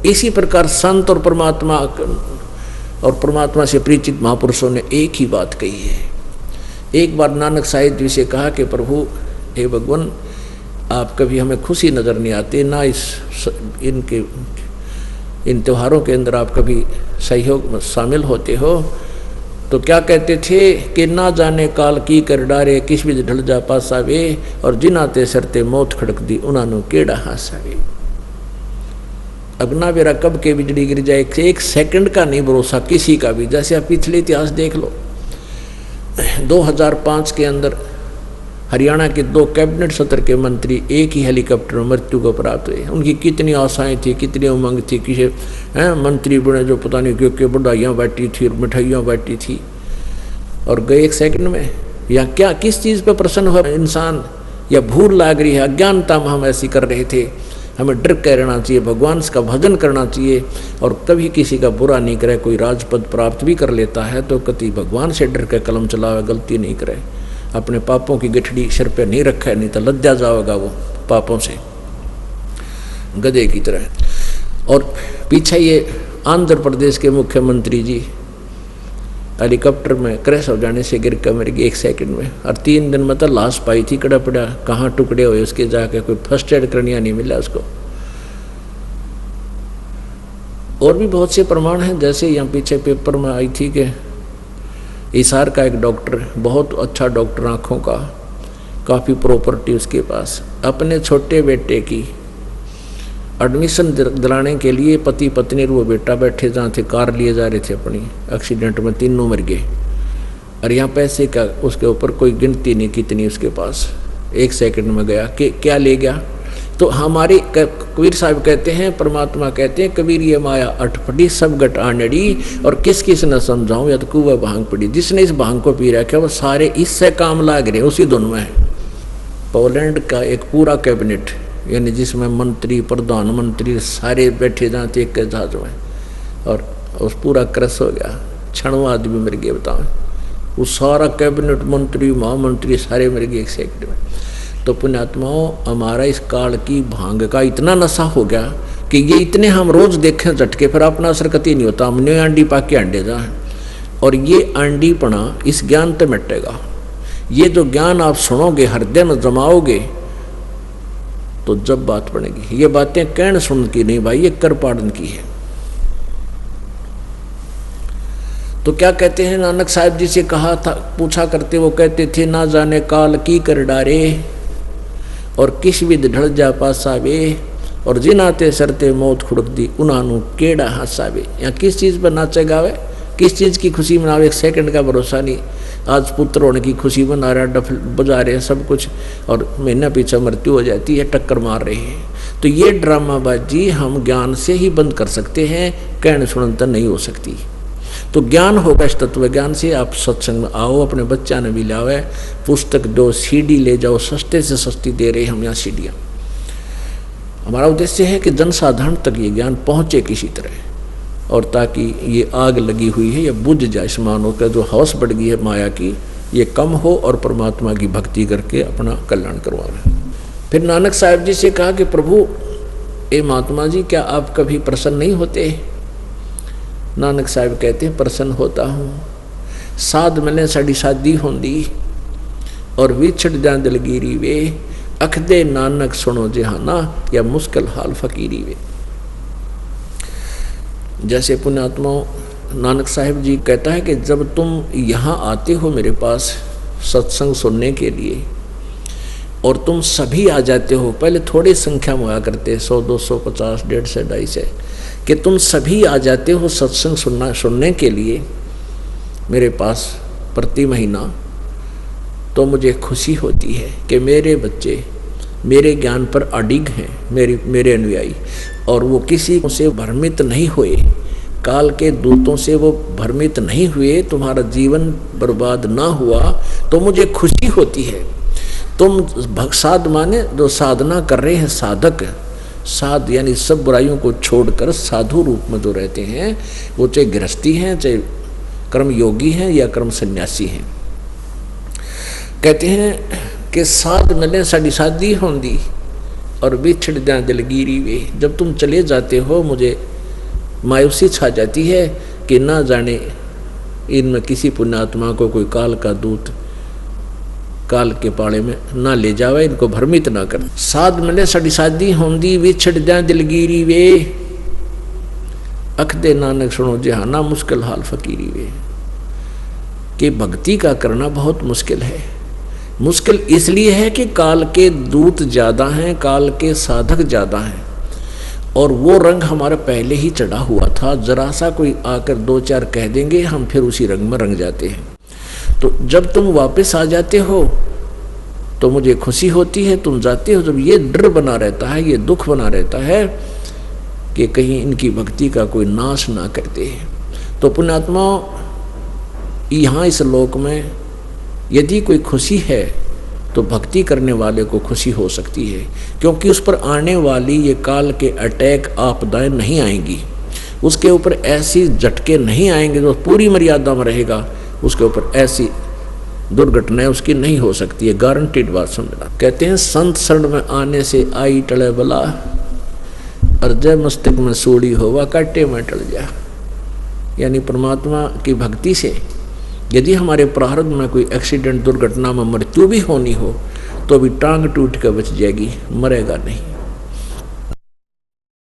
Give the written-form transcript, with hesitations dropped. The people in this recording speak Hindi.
इसी प्रकार संत और परमात्मा से परिचित महापुरुषों ने एक ही बात कही है। एक बार नानक साहिब जी से कहा कि प्रभु हे भगवान, आप कभी हमें खुशी नज़र नहीं आते, ना इन त्योहारों के अंदर आप कभी सहयोग में शामिल होते हो। तो क्या कहते थे कि ना जाने काल की कर डारे, किस भी ढल जा पासा वे, और जिनाते सरते मौत खड़क दी उन्होंने केड़ा हासा वे। अगना बेरा कब के बिजली गिर जाए, एक सेकंड का नहीं भरोसा किसी का भी। जैसे आप पिछले इतिहास देख लो, 2005 के अंदर हरियाणा के 2 कैबिनेट सत्र के मंत्री एक ही हेलीकॉप्टर में मृत्यु को प्राप्त हुए। उनकी कितनी आशाएं थी, कितनी उमंग थी, किसी मंत्री बने जो पता नहीं क्यों बढ़ाइयाँ बैठी थी और मिठाइयाँ बैठी थी, और गए एक सेकंड में। या क्या किस चीज़ पर प्रसन्न हुआ इंसान, या भूल लाग रही है, अज्ञानता में हम ऐसी कर रहे थे। हमें डर कर रहना चाहिए, भगवान का भजन करना चाहिए, और कभी किसी का बुरा नहीं करे। कोई राजपद प्राप्त भी कर लेता है तो कति भगवान से डर के कलम चलावे, गलती नहीं करे, अपने पापों की गठड़ी सिर पे नहीं रखा है, नहीं तो लज्जा जाएगा वो पापों से गधे की तरह। और पीछे ये आंध्र प्रदेश के मुख्यमंत्री जी हेलीकॉप्टर में क्रैश हो जाने से गिर कर मर गए 1 सेकंड में, और 3 दिन में तो लाश पाई थी कड़ा पड़ा, कहाँ टुकड़े हुए उसके, जाके कोई फर्स्ट एड करनिया नहीं मिला उसको। और भी बहुत से प्रमाण हैं, जैसे यहाँ पीछे पेपर में आई थी कि हिसार का एक डॉक्टर, बहुत अच्छा डॉक्टर, आँखों का, काफ़ी प्रॉपर्टी उसके पास, अपने छोटे बेटे की एडमिशन दिलाने के लिए पति पत्नी और वो बेटा बैठे जहाँ थे, कार लिए जा रहे थे अपनी, एक्सीडेंट में तीनों मर गए। और यहाँ पैसे का उसके ऊपर कोई गिनती नहीं कितनी उसके पास, 1 सेकंड में गया कि क्या ले गया। तो हमारे कबीर साहब कहते हैं, परमात्मा कहते हैं, कबीर ये माया अटपटी सब गट आनड़ी, और किस किस न समझाऊं, या तो कुआ भांग पड़ी। जिसने इस भांग को पी रखा वो सारे इससे काम लाग रहे, उसी धुन में है। पोलैंड का एक पूरा कैबिनेट, यानी जिसमें मंत्री प्रधानमंत्री सारे बैठे जाते एक जहाज में, और उस पूरा क्रश हो गया, 6 आदमी मर गए। बताओ, वो सारा कैबिनेट मंत्री महामंत्री सारे मर गए 1 सेकंड में। तो पुण्यात्माओं, हमारा इस काल की भांग का इतना नशा हो गया कि ये इतने हम रोज देखें झटके, फिर अपना असर कति नहीं होता। हमने आंडी पाके अंडे जाए, और ये आंडीपना इस ज्ञान से मिटेगा। ये जो ज्ञान आप सुनोगे, हृदय में जमाओगे, तो जब बात बनेगी। ये बातें कहन सुन की नहीं भाई, ये कर पाड़न की है। तो क्या कहते हैं, नानक साहिब जी से कहा था, पूछा करते, वो कहते थे, ना जाने काल की कर डारे, और किस विध ढल जा पासावे, और जिनाते सरते मौत खुड़क दी उन्होंने केड़ा हंसावे। या किस चीज़ पर नाचे गावे, किस चीज़ की खुशी मनावे, 1 सेकंड का भरोसा नहीं। आज पुत्र होने की खुशी मना रहा, डफ बजा रहे हैं सब कुछ, और महीना पीछे मृत्यु हो जाती है, टक्कर मार रहे हैं। तो ये ड्रामाबाजी हम ज्ञान से ही बंद कर सकते हैं, कहने सुनता नहीं हो सकती। तो ज्ञान होगा इस तत्व ज्ञान से। आप सत्संग में आओ, अपने बच्चा ने भी लावे, पुस्तक दो, सीडी ले जाओ, सस्ते से सस्ती दे रहे हम यहाँ सीडियाँ। हमारा उद्देश्य है कि जनसाधारण तक ये ज्ञान पहुँचे किसी तरह, और ताकि ये आग लगी हुई है ये बुझ जाए, मानो का जो हवस बढ़ गई है माया की, ये कम हो, और परमात्मा की भक्ति करके अपना कल्याण करवावे। फिर नानक साहिब जी से कहा कि प्रभु ए महात्मा जी, क्या आप कभी प्रसन्न नहीं होते? नानक साहिब कहते हैं, प्रसन्न होता हूँ। साध मिले साड़ी शादी होंदी, और विछड़ जाए दिलगिरी वे, अखदे नानक सुनो जहाना, या मुश्किल हाल फकीरी वे। जैसे पुण्यात्माओं, नानक साहिब जी कहता है कि जब तुम यहाँ आते हो मेरे पास सत्संग सुनने के लिए, और तुम सभी आ जाते हो, पहले थोड़ी संख्या में हुआ करते, 100, 200, 50, 150, 250, कि तुम सभी आ जाते हो सत्संग सुनने के लिए मेरे पास प्रति महीना, तो मुझे खुशी होती है कि मेरे बच्चे मेरे ज्ञान पर अडिग हैं, मेरे अनुयायी, और वो किसी से भ्रमित नहीं हुए, काल के दूतों से वो भ्रमित नहीं हुए, तुम्हारा जीवन बर्बाद ना हुआ, तो मुझे खुशी होती है। तुम साध माने जो साधना कर रहे हैं, साधक, साध यानी सब बुराइयों को छोड़कर साधु रूप में जो रहते हैं, वो चाहे गृहस्थी हैं, चाहे कर्म योगी हैं, या कर्म सन्यासी हैं। कहते हैं कि साध मिले साड़ी शादी होंदी, और बिछड़ जाए दिलगिरी वे। जब तुम चले जाते हो, मुझे मायूसी छा जाती है कि ना जाने इनमें किसी पुण्यात्मा को कोई काल का दूत काल के पाले में ना ले जावे, इनको भ्रमित ना कर। साध मिले सड़ी शादी होंदी विछड़ जा दिलगिरी वे, अख दे नानक सुनो जहाना मुश्किल हाल फकीरी वे। कि भक्ति का करना बहुत मुश्किल है। मुश्किल इसलिए है कि काल के दूत ज़्यादा हैं, काल के साधक ज़्यादा हैं, और वो रंग हमारा पहले ही चढ़ा हुआ था। जरा सा कोई आकर दो चार कह देंगे, हम फिर उसी रंग में रंग जाते हैं। तो जब तुम वापस आ जाते हो तो मुझे खुशी होती है, तुम जाते हो जब ये डर बना रहता है, ये दुख बना रहता है कि कहीं इनकी भक्ति का कोई नाश ना करते हैं। तो पुण्यात्मा यहाँ इस लोक में यदि कोई खुशी है तो भक्ति करने वाले को खुशी हो सकती है, क्योंकि उस पर आने वाली ये काल के अटैक आपदाएं नहीं आएंगी, उसके ऊपर ऐसी झटके नहीं आएंगे जो पूरी मर्यादा में रहेगा, उसके ऊपर ऐसी दुर्घटनाएं उसकी नहीं हो सकती है, गारंटीड बात समझना। कहते हैं संत शरण में आने से आई टले बला, अर्जय मस्तक में सूड़ी होवा काटे में टल जा। यानी परमात्मा की भक्ति से यदि हमारे प्रारब्ध में कोई एक्सीडेंट दुर्घटना में मृत्यु भी होनी हो तो भी टांग टूट कर बच जाएगी, मरेगा नहीं।